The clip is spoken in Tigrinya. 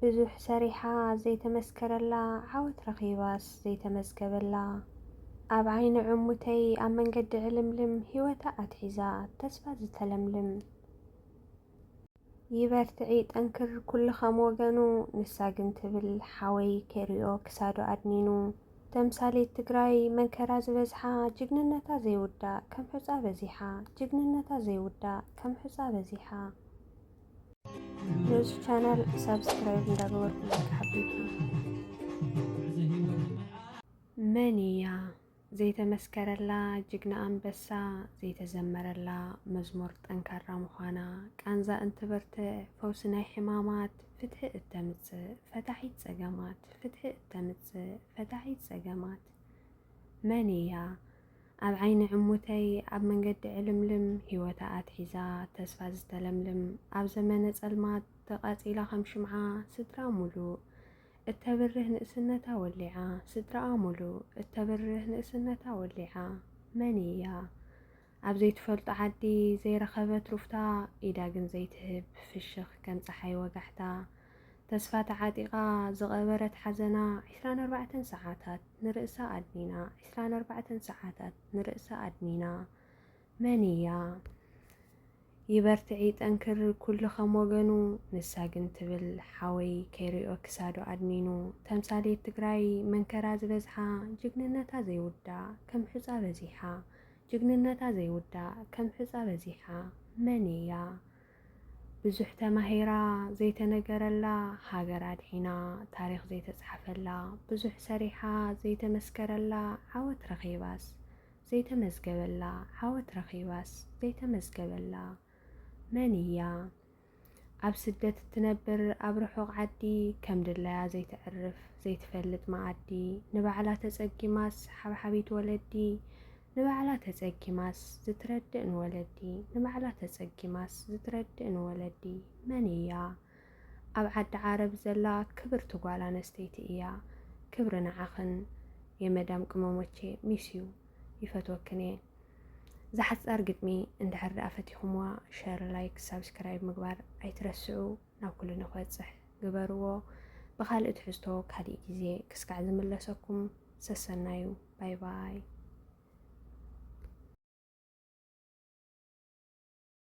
ብዙሕ ሰሪሓ ዘይተመስከረላ ዓወት ረኺባስ ዘይተመዝገበላ ኣብ ዓይኒ ዕሙተይ ኣብ መንገዲ ዕልምልም ህይወታ ኣትሒዛ ተስፋ ዝተለምልም ይበርትዒ ጠንክር ኩሉ ኸም ወገኑ ንሳ ግን ትብል ሓወይ ከይርኦ ክሳዱ ኣድኒኑ ተምሳሌት ትግራይ መንከራ ዝበዝሓ ጅግንነታ ዘይውዳእ ከም ሕፃ በዚሓ ጅግንነታ ዘይውዳእ ከም ሕፃ በዚሓ ነዚ ቻናል ሰብስክራይብ እንዳገበርኩ ሓቢብቲ መን እያ ዘይተመስከረላ ጅግና ኣንበሳ ዘይተዘመረላ መዝሙር ጠንካራ ምዃና ቃንዛ እንትበርትዕ ፈውሲ ናይ ሕማማት ፍትሒ እተምጽእ ፈታሒት ጸገማት ፍትሒ እተምጽእ ፈታሒት ጸገማት መን እያ ኣብ ዓይኒ ዕሙተይ ኣብ መንገዲ ዕልምልም ህይወታ ኣትሒዛ ተስፋ ዝተለምልም ኣብ ዘመነ ጸልማት ተቓጺላ ከም ሽምዓ ስድራ ሙሉእ እተብርህ ንእስነታ ወሊዓ ስድራኣ ሙሉእ እተብርህ ንእስነታ ወሊዓ መን እያ ኣብ ዘይትፈልጦ ዓዲ ዘይረኸበት ሩፍታ ኢዳ ግን ዘይትህብ ፍሽኽ ከም ፀሓይ ወጋሕታ ተስፋ ተዓጢቓ ዝቐበረት ሓዘና 24 ሰዓታት ንርእሳ ኣድኒና 24 ሰዓታት ንርእሳ ኣድኒና መን እያ ይበርትዒ ጠንክር ኩሉ ኸም ወገኑ ንሳ ግን ትብል ሓወይ ከይርኦ ክሳዱ ኣድኒኑ ተምሳሌት ትግራይ መንከራ ዝበዝሓ ጅግንነታ ዘይውዳእ ከም ሕፃ በዚሓ ጅግንነታ ዘይውዳእ ከም ሕፃ በዚሓ መን እያ ብዙሕ ተማሂራ ዘይተነገረላ ሃገር ኣድሒና ታሪኽ ዘይተጻሕፈላ ብዙሕ ሰሪሓ ዘይተመስከረላ ዓወት ረኺባስ ዘይተመዝገበላ ዓወት ረኺባስ ዘይተመዝገበላ መን እያ ኣብ ስደት እትነብር ኣብ ርሑቕ ዓዲ ከም ድለያ ዘይትዕርፍ ዘይትፈልጥ መዓዲ ንባዕላ ተጸጊማስ ሓብሓቢት ወለዲ ንባዕላ ተጸጊማስ ዝትረድእ ንወለዲ ንባዕላ ተጸጊማስ ዝትረድእ ንወለዲ መን እያ ኣብ ዓዲ ዓረብ ዘላ ክብርቲ ጓል ኣንስተይቲ እያ ክብሪ ንዓኽን የመዳም ቅመሞቼ ሚስዩ ይፈትወክን እየ ዝሓፃር ግጥሚ እንድሕር ደኣ ፈቲኹምዋ ሸር ላይክ ሳብስክራይብ ምግባር ኣይትረስዑ ናብ ኩሉ ንኽበፅሕ ግበርዎ ብኻልእ ትሕዝቶ ካሊእ ግዜ ክስካዕ ዝምለሰኩም ሰሰናዩ ባይ ባይ